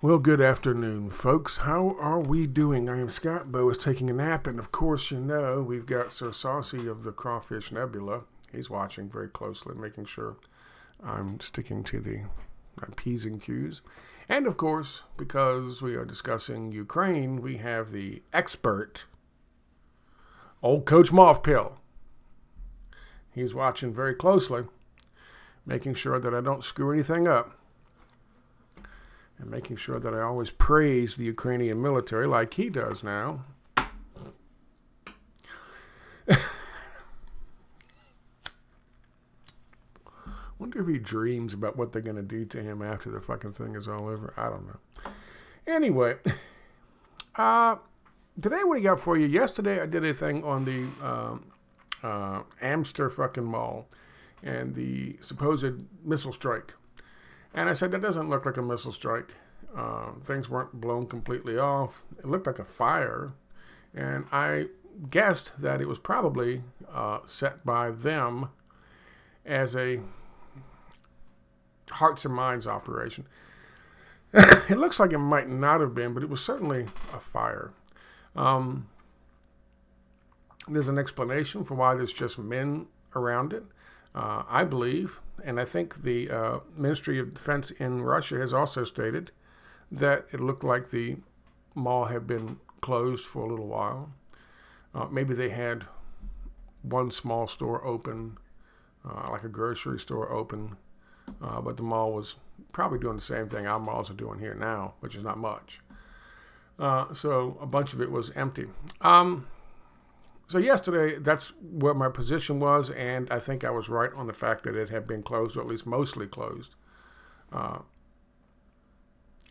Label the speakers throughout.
Speaker 1: Well, good afternoon, folks. How are we doing? I am Scott. Bo is taking a nap, and of course, you know, we've got Sir Saucy of the Crawfish Nebula. He's watching very closely, making sure I'm sticking to my P's and Q's. And of course, because we are discussing Ukraine, we have the expert, old Coach Mothpill. He's watching very closely, making sure that I don't screw anything up. And making sure that I always praise the Ukrainian military like he does now. Wonder if he dreams about what they're going to do to him after the fucking thing is all over. I don't know. Anyway, today what I got for you. Yesterday I did a thing on the Amstor fucking mall and the supposed missile strike. And I said, that doesn't look like a missile strike. Things weren't blown completely off. It looked like a fire. And I guessed that it was probably set by them as a hearts and minds operation. It looks like it might not have been, but it was certainly a fire. There's an explanation for why there's just men around it. I believe, and I think the Ministry of Defense in Russia has also stated that it looked like the mall had been closed for a little while. Maybe they had one small store open, like a grocery store open, but the mall was probably doing the same thing our malls are doing here now, which is not much. So a bunch of it was empty. So yesterday, that's where my position was, and I think I was right on the fact that it had been closed, or at least mostly closed, at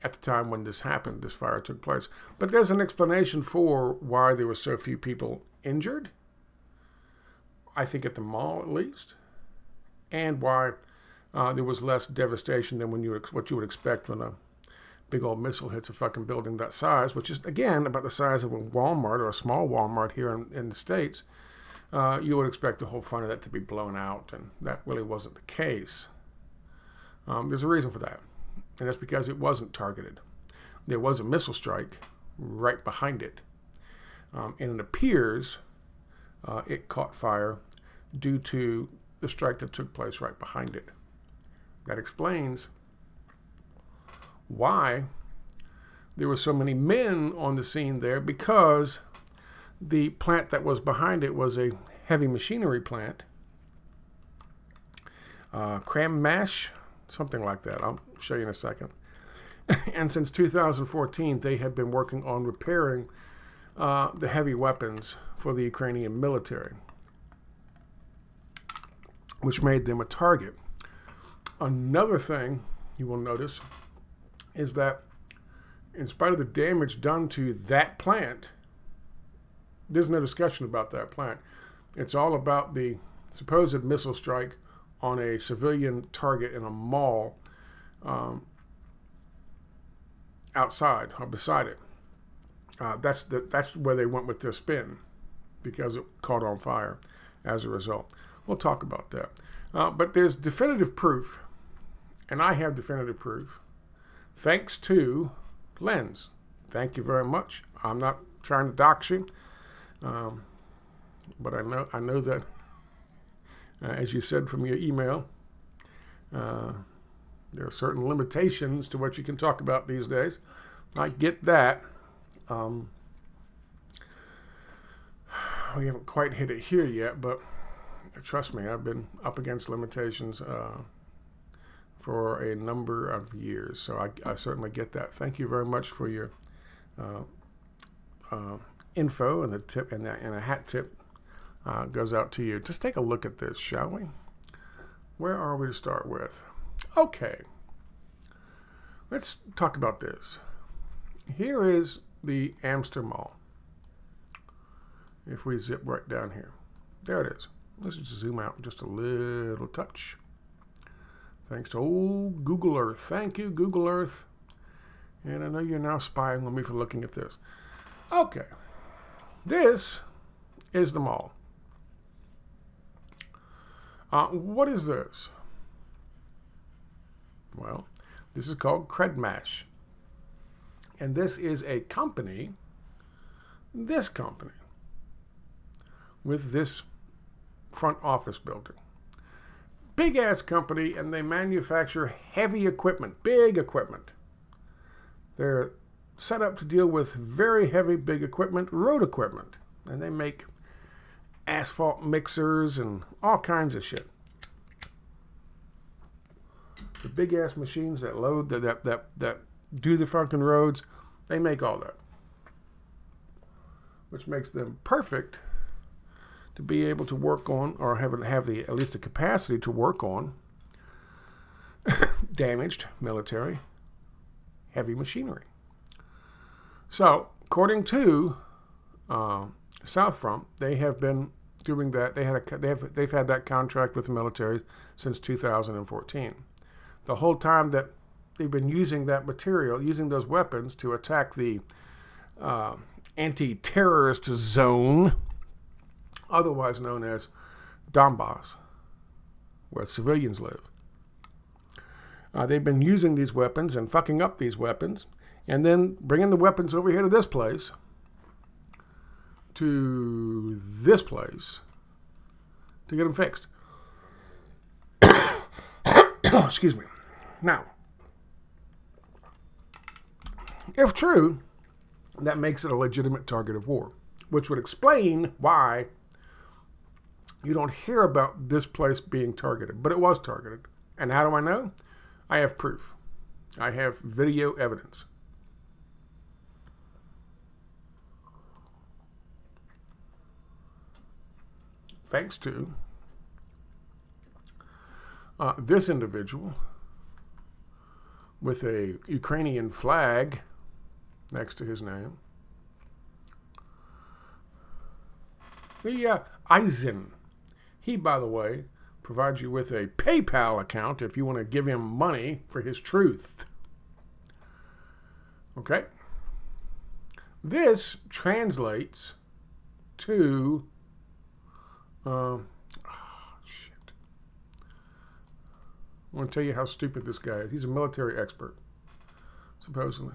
Speaker 1: the time when this happened, this fire took place. But there's an explanation for why there were so few people injured, I think at the mall at least, and why there was less devastation than what you would expect when a big old missile hits a fucking building that size, which is, again, about the size of a Walmart or a small Walmart here in the States. You would expect the whole front of that to be blown out, and that really wasn't the case. There's a reason for that, and that's because it wasn't targeted. There was a missile strike right behind it, and it appears it caught fire due to the strike that took place right behind it. That explains why there were so many men on the scene there, because the plant that was behind it was a heavy machinery plant. Kredmash, something like that. I'll show you in a second. And since 2014, they had been working on repairing the heavy weapons for the Ukrainian military, which made them a target. Another thing you will notice is that in spite of the damage done to that plant, there's no discussion about that plant. It's all about the supposed missile strike on a civilian target in a mall outside or beside it. That's where they went with their spin, because it caught on fire as a result. We'll talk about that. But there's definitive proof, and I have definitive proof, thanks to Lens. Thank you very much. I'm not trying to dox you, but I know that, as you said from your email, there are certain limitations to what you can talk about these days. I get that. We haven't quite hit it here yet, but trust me, I've been up against limitations for a number of years, so I certainly get that. Thank you very much for your info, and the tip, and a hat tip goes out to you. Just take a look at this, shall we? Where are we to start with? Okay, let's talk about this. Here is the Amstor Mall. If we zip right down here, there it is. Let's just zoom out just a little touch. Thanks to old Google Earth. Thank you, Google Earth. And I know you're now spying on me for looking at this. Okay. This is the mall. What is this? Well, this is called Kredmash. And this is a company, this company, with this front office building. Big ass company, and they manufacture heavy equipment, big equipment. They're set up to deal with very heavy, big equipment, road equipment. And they make asphalt mixers and all kinds of shit. The big ass machines that load, that do the fucking roads, they make all that. Which makes them perfect to be able to work on, or have the at least the capacity to work on damaged military heavy machinery. So, according to Southfront, they have been doing that. They've had that contract with the military since 2014. The whole time that they've been using that material, using those weapons to attack the anti-terrorist zone, otherwise known as Donbass, where civilians live. They've been using these weapons and fucking up these weapons, and then bringing the weapons over here to this place, to get them fixed. Excuse me. Now, if true, that makes it a legitimate target of war, which would explain why you don't hear about this place being targeted, but it was targeted. And how do I know? I have proof. I have video evidence. Thanks to this individual with a Ukrainian flag next to his name. Eisen. He, by the way, provides you with a PayPal account if you want to give him money for his truth. Okay? This translates to... shit. I want to tell you how stupid this guy is. He's a military expert, supposedly.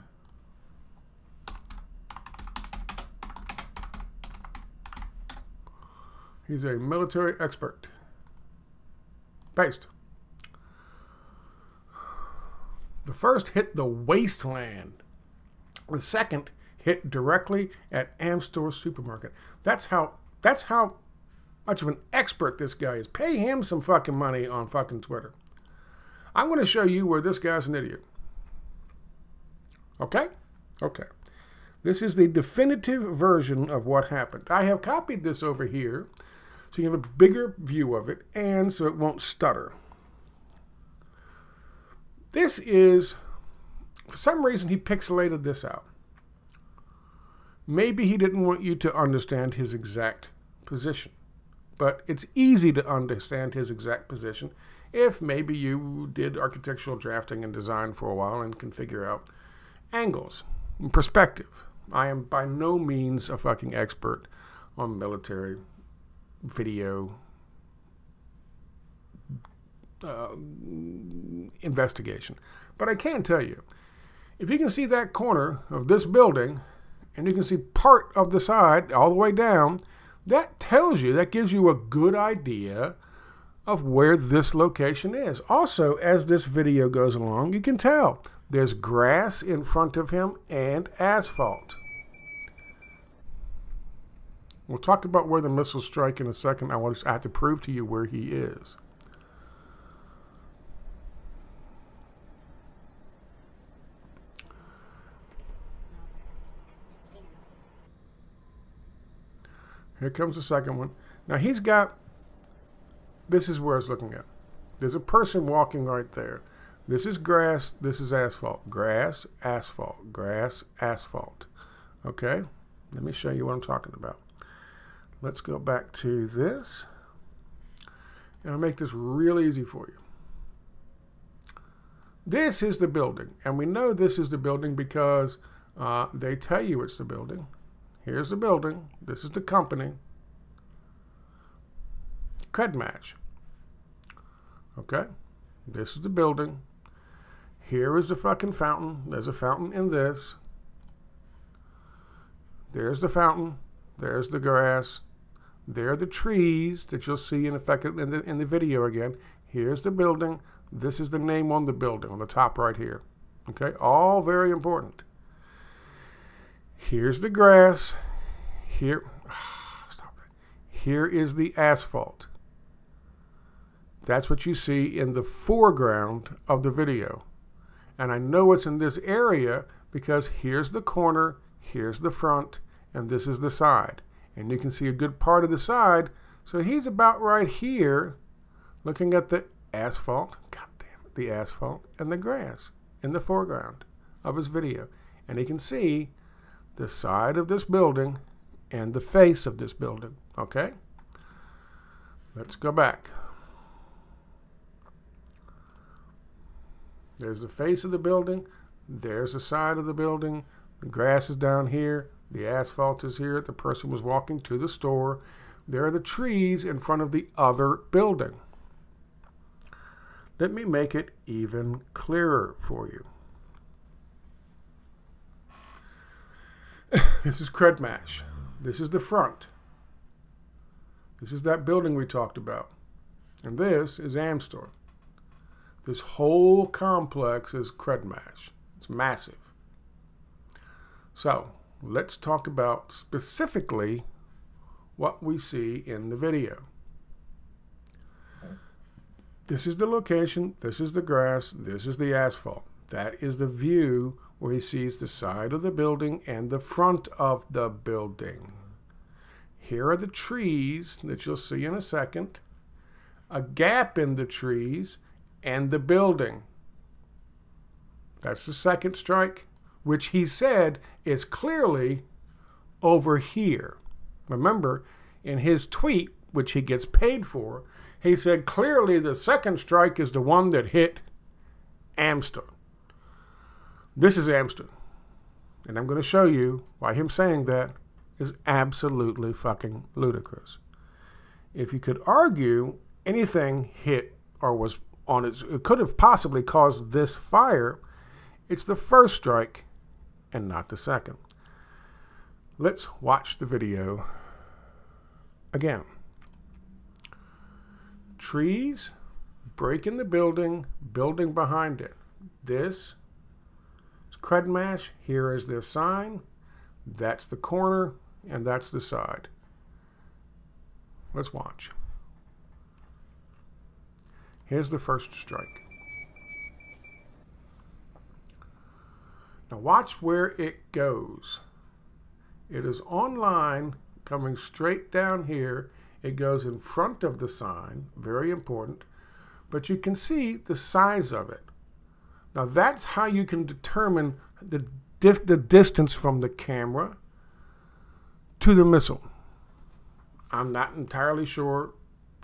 Speaker 1: He's a military expert. Paste. The first hit the wasteland. The second hit directly at Amstor supermarket. That's how much of an expert this guy is. Pay him some fucking money on fucking Twitter. I'm going to show you where this guy's an idiot. Okay? Okay. This is the definitive version of what happened. I have copied this over here so you have a bigger view of it and so it won't stutter. This is, for some reason, he pixelated this out. Maybe he didn't want you to understand his exact position. But it's easy to understand his exact position if maybe you did architectural drafting and design for a while and can figure out angles and perspective. I am by no means a fucking expert on military video investigation. But I can tell you, if you can see that corner of this building and you can see part of the side all the way down, that tells you, that gives you a good idea of where this location is. Also, as this video goes along, you can tell there's grass in front of him and asphalt. We'll talk about where the missiles strike in a second. I have to prove to you where he is. Here comes the second one. Now he's got, this is where I was looking at. There's a person walking right there. This is grass, this is asphalt. Grass, asphalt, grass, asphalt. Okay? Let me show you what I'm talking about. Let's go back to this. And I'll make this real easy for you. This is the building. And we know this is the building because they tell you it's the building. Here's the building. This is the company. Kredmash. Okay? This is the building. Here is the fucking fountain. There's a fountain in this. There's the fountain. There's the grass. There are the trees that you'll see in effect in the video again. Here's the building. This is the name on the building on the top right here. Okay, all very important. Here's the grass. Here, stop that. Here is the asphalt. That's what you see in the foreground of the video. And I know it's in this area because here's the corner, here's the front, and this is the side. And you can see a good part of the side. So he's about right here looking at the asphalt, God damn it, the asphalt and the grass in the foreground of his video. And he can see the side of this building and the face of this building. Okay? Let's go back. There's the face of the building. There's the side of the building. The grass is down here. The asphalt is here. The person was walking to the store. There are the trees in front of the other building. Let me make it even clearer for you. This is Kredmash. This is the front. This is that building we talked about. And this is Amstor. This whole complex is Kredmash. It's massive. So, let's talk about specifically what we see in the video. This is the location, this is the grass, this is the asphalt. That is the view where he sees the side of the building and the front of the building. Here are the trees that you'll see in a second, a gap in the trees, and the building. That's the second strike, which he said is clearly over here. Remember, in his tweet, which he gets paid for, he said clearly the second strike is the one that hit Amstor. This is Amstor. And I'm going to show you why him saying that is absolutely fucking ludicrous. If you could argue anything hit or was on it could have possibly caused this fire, it's the first strike and not the second. Let's watch the video again. Trees, break in the building, building behind it. This is Kredmash. Here is their sign. That's the corner, and that's the side. Let's watch. Here's the first strike. Now watch where it goes. It is online, coming straight down here. It goes in front of the sign, very important, but you can see the size of it. Now that's how you can determine the distance from the camera to the missile. I'm not entirely sure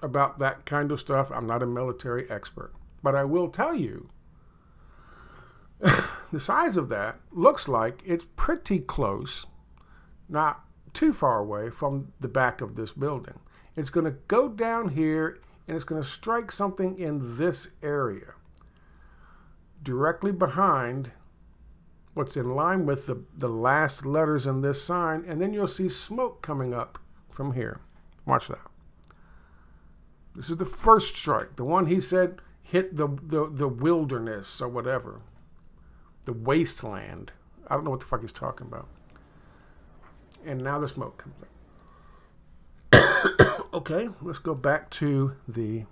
Speaker 1: about that kind of stuff. I'm not a military expert, but I will tell you the size of that looks like it's pretty close, not too far away from the back of this building. It's going to go down here and it's going to strike something in this area directly behind what's in line with the last letters in this sign, and then you'll see smoke coming up from here. Watch that. This is the first strike, the one he said hit the wilderness or whatever, the wasteland. I don't know what the fuck he's talking about. And now the smoke comes up. Okay, let's go back to the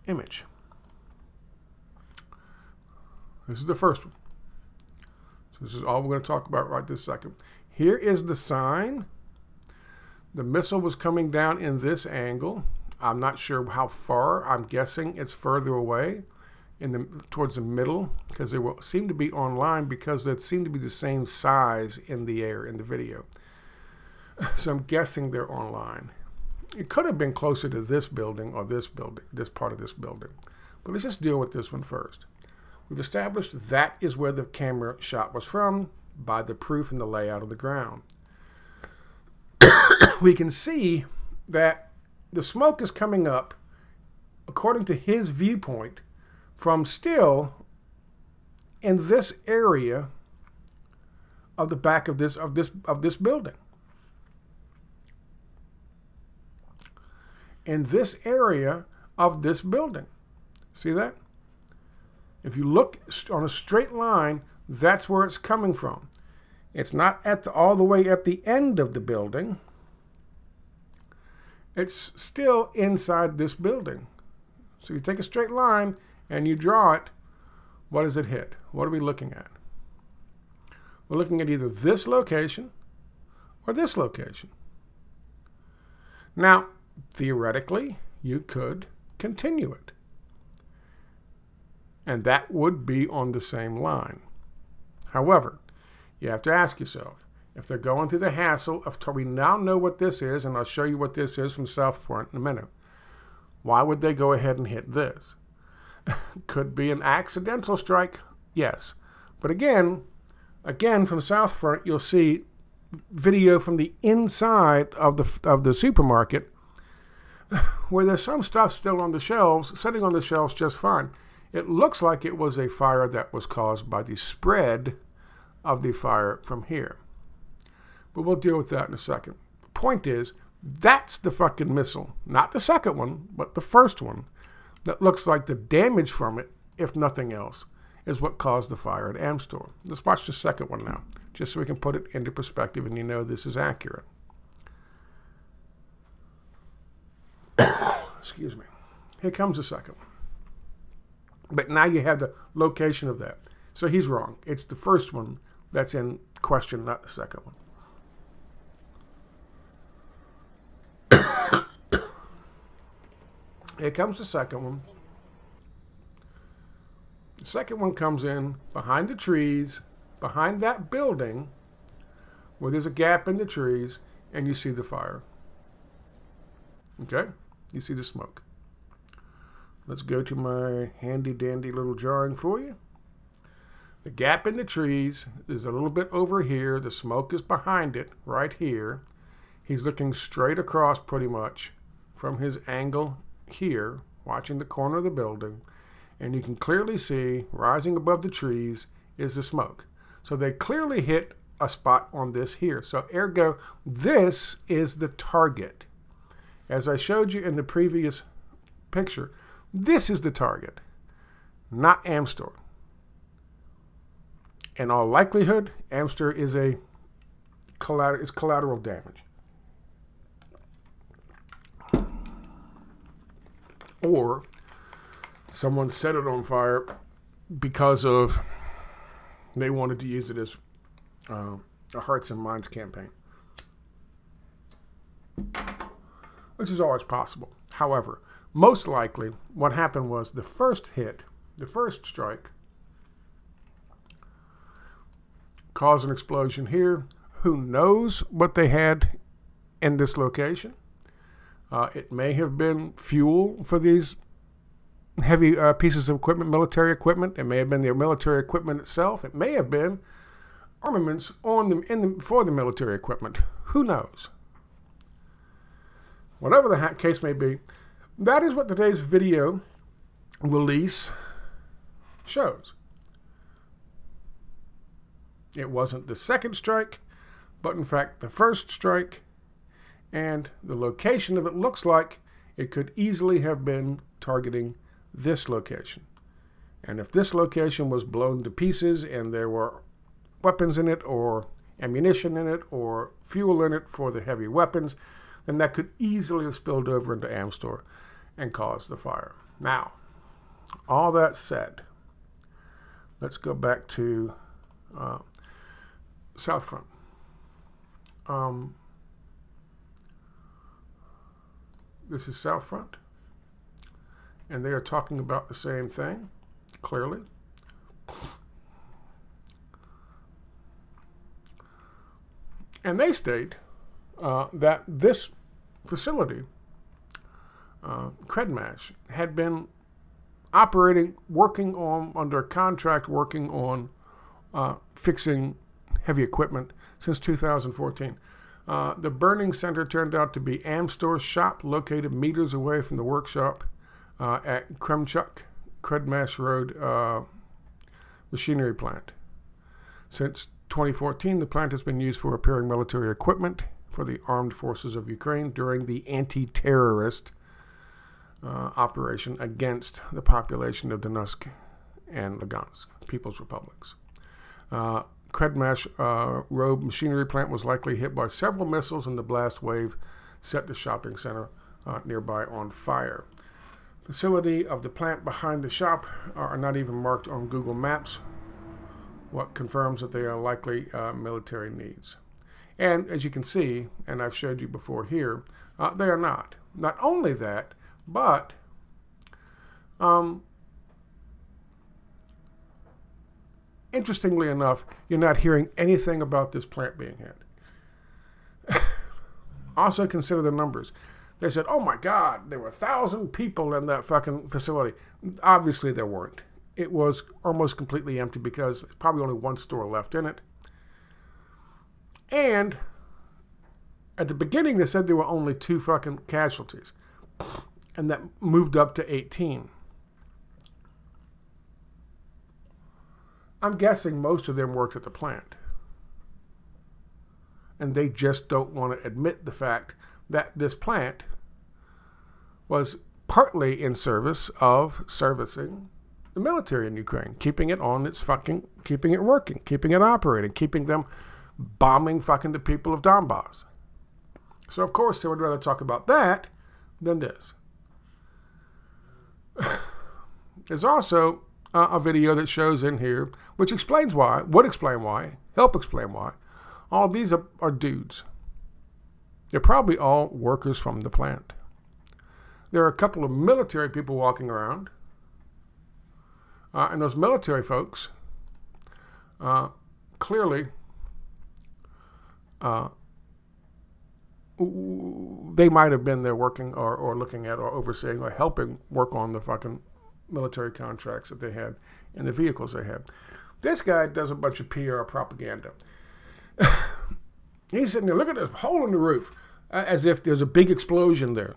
Speaker 1: image. This is the first one. So this is all we're going to talk about right this second. Here is the sign. The missile was coming down in this angle. I'm not sure how far. I'm guessing it's further away, towards the middle, because they will seem to be online because they seem to be the same size in the air in the video. So I'm guessing they're online. It could have been closer to this building or this building, this part of this building. But let's just deal with this one first. We've established that is where the camera shot was from by the proof and the layout of the ground. We can see that the smoke is coming up, according to his viewpoint, from still in this area of the back of this building. In this area of this building. See that? If you look on a straight line, that's where it's coming from. It's not all the way at the end of the building. It's still inside this building. So you take a straight line and you draw it. What does it hit? What are we looking at? We're looking at either this location or this location. Now, theoretically, you could continue it. And that would be on the same line. However, you have to ask yourself, if they're going through the hassle of, we now know what this is, and I'll show you what this is from South Front in a minute. Why would they go ahead and hit this? Could be an accidental strike, yes. But again, from South Front, you'll see video from the inside of the supermarket where there's some stuff still on the shelves, sitting on the shelves just fine. It looks like it was a fire that was caused by the spread of the fire from here. But we'll deal with that in a second. The point is, that's the fucking missile. Not the second one, but the first one. That looks like the damage from it, if nothing else, is what caused the fire at Amstor. Let's watch the second one now, just so we can put it into perspective and you know this is accurate. Excuse me. Here comes the second one. But now you have the location of that. So he's wrong. It's the first one that's in question, not the second one. Here comes the second one. The second one comes in behind the trees, behind that building, where there's a gap in the trees, and you see the fire. Okay? You see the smoke. Let's go to my handy-dandy little drawing for you. The gap in the trees is a little bit over here. The smoke is behind it, right here. He's looking straight across pretty much from his angle here, watching the corner of the building. And you can clearly see, rising above the trees, is the smoke. So they clearly hit a spot on this here. So ergo, this is the target. As I showed you in the previous picture, this is the target, not Amstor. In all likelihood, Amstor is collateral damage. Or someone set it on fire because of they wanted to use it as a Hearts and Minds campaign, which is always possible. However, most likely what happened was the first hit, the first strike, caused an explosion here. Who knows what they had in this location? It may have been fuel for these heavy pieces of equipment, military equipment. It may have been their military equipment itself. It may have been armaments for the military equipment. Who knows? Whatever the case may be, that is what today's video release shows. It wasn't the second strike, but in fact the first strike. And the location of it looks like it could easily have been targeting this location. And if this location was blown to pieces and there were weapons in it or ammunition in it or fuel in it for the heavy weapons, then that could easily have spilled over into Amstor and caused the fire. Now, all that said, let's go back to South Front. This is South Front, and they are talking about the same thing, clearly. And they state that this facility, Kredmash, had been operating, working on, under contract, working on fixing heavy equipment since 2014. The burning center turned out to be Amstor's shop, located meters away from the workshop at Kredmash Road machinery plant. Since 2014, the plant has been used for repairing military equipment for the armed forces of Ukraine during the anti-terrorist operation against the population of Donetsk and Lugansk, People's Republics. Kredmash road machinery plant was likely hit by several missiles, and the blast wave set the shopping center nearby on fire. Facility of the plant behind the shop are not even marked on Google Maps, what confirms that they are likely military needs. And as you can see, and I've showed you before here, they are not. Not only that, but interestingly enough, you're not hearing anything about this plant being hit. Also consider the numbers. They said, oh my God, there were 1,000 people in that fucking facility. Obviously there weren't. It was almost completely empty because there's probably only one store left in it. And at the beginning they said there were only 2 fucking casualties. And that moved up to 18. I'm guessing most of them worked at the plant. And they just don't want to admit the fact that this plant was partly in service of servicing the military in Ukraine, keeping it on its fucking, keeping it working, keeping it operating, keeping them bombing fucking the people of Donbass. So of course they would rather talk about that than this. There's also a video that shows in here which explains why, would explain why, help explain why. All these are dudes. They're probably all workers from the plant. There are a couple of military people walking around. And those military folks clearly they might have been there working or looking at or overseeing or helping work on the fucking military contracts that they had and the vehicles they had. This guy does a bunch of PR propaganda. He's sitting there, look at this hole in the roof, as if there's a big explosion there.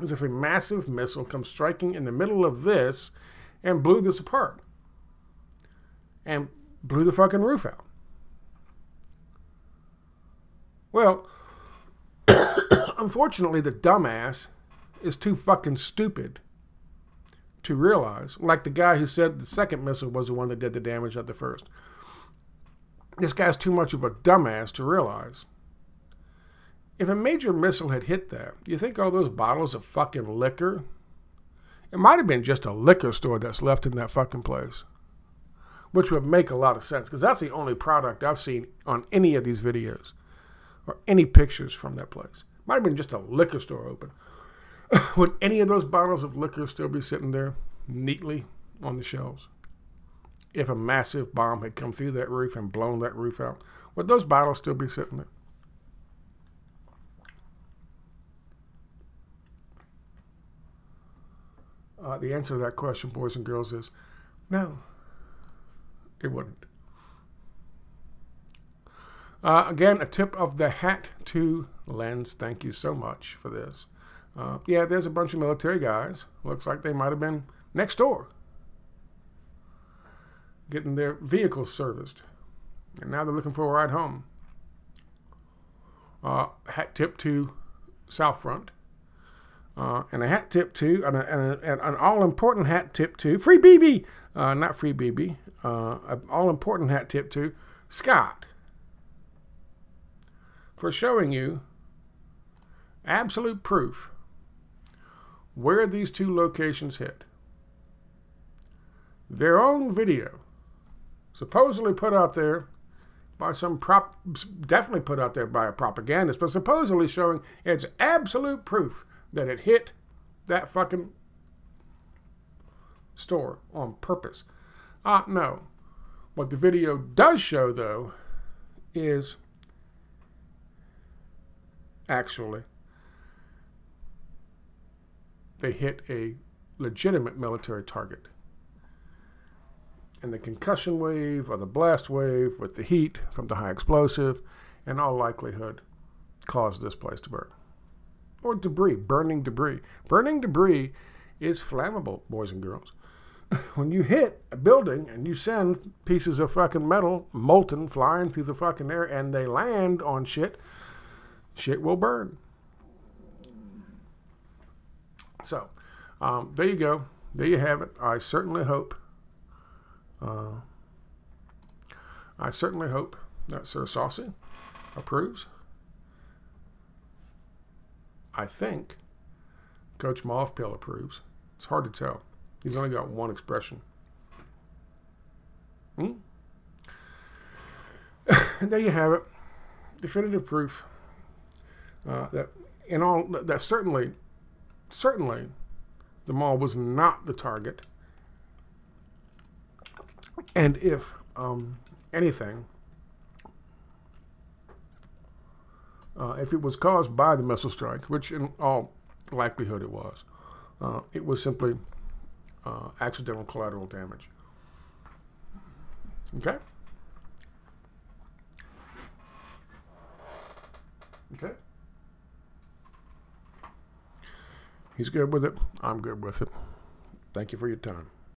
Speaker 1: As if a massive missile comes striking in the middle of this and blew this apart. And blew the fucking roof out. Well, unfortunately, the dumbass is too fucking stupid to realize, like the guy who said the second missile was the one that did the damage at the first. This guy's too much of a dumbass to realize. If a major missile had hit that, do you think all those bottles of fucking liquor? It might have been just a liquor store that's left in that fucking place. Which would make a lot of sense, because that's the only product I've seen on any of these videos. Or any pictures from that place. Might have been just a liquor store open. Would any of those bottles of liquor still be sitting there neatly on the shelves? If a massive bomb had come through that roof and blown that roof out, would those bottles still be sitting there? The answer to that question, boys and girls, is no, it wouldn't. Again, a tip of the hat to Lens. Thank you so much for this. Yeah, there's a bunch of military guys. Looks like they might have been next door, getting their vehicles serviced. And now they're looking for a ride home. Hat tip to South Front. And a hat tip to, and an all-important hat tip to, Free BB, not Free BB, an all-important hat tip to Scott for showing you absolute proof where these two locations hit. Their own video, supposedly put out there by some definitely put out there by a propagandist, but supposedly showing it's absolute proof that it hit that fucking store on purpose. No. What the video does show, though, is actually they hit a legitimate military target. And the concussion wave or the blast wave with the heat from the high explosive, in all likelihood, caused this place to burn. Or debris, burning debris. Burning debris is flammable, boys and girls. when you hit a building and you send pieces of fucking metal, molten, flying through the fucking air, and they land on shit, shit will burn. So, there you go. There you have it. I certainly hope that Sir Saucy approves. I think Coach Mothpill approves. It's hard to tell. He's only got one expression. And there you have it. Definitive proof that certainly the mall was not the target. And if anything, if it was caused by the missile strike, which in all likelihood it was simply accidental collateral damage. Okay? Okay? He's good with it. I'm good with it. Thank you for your time.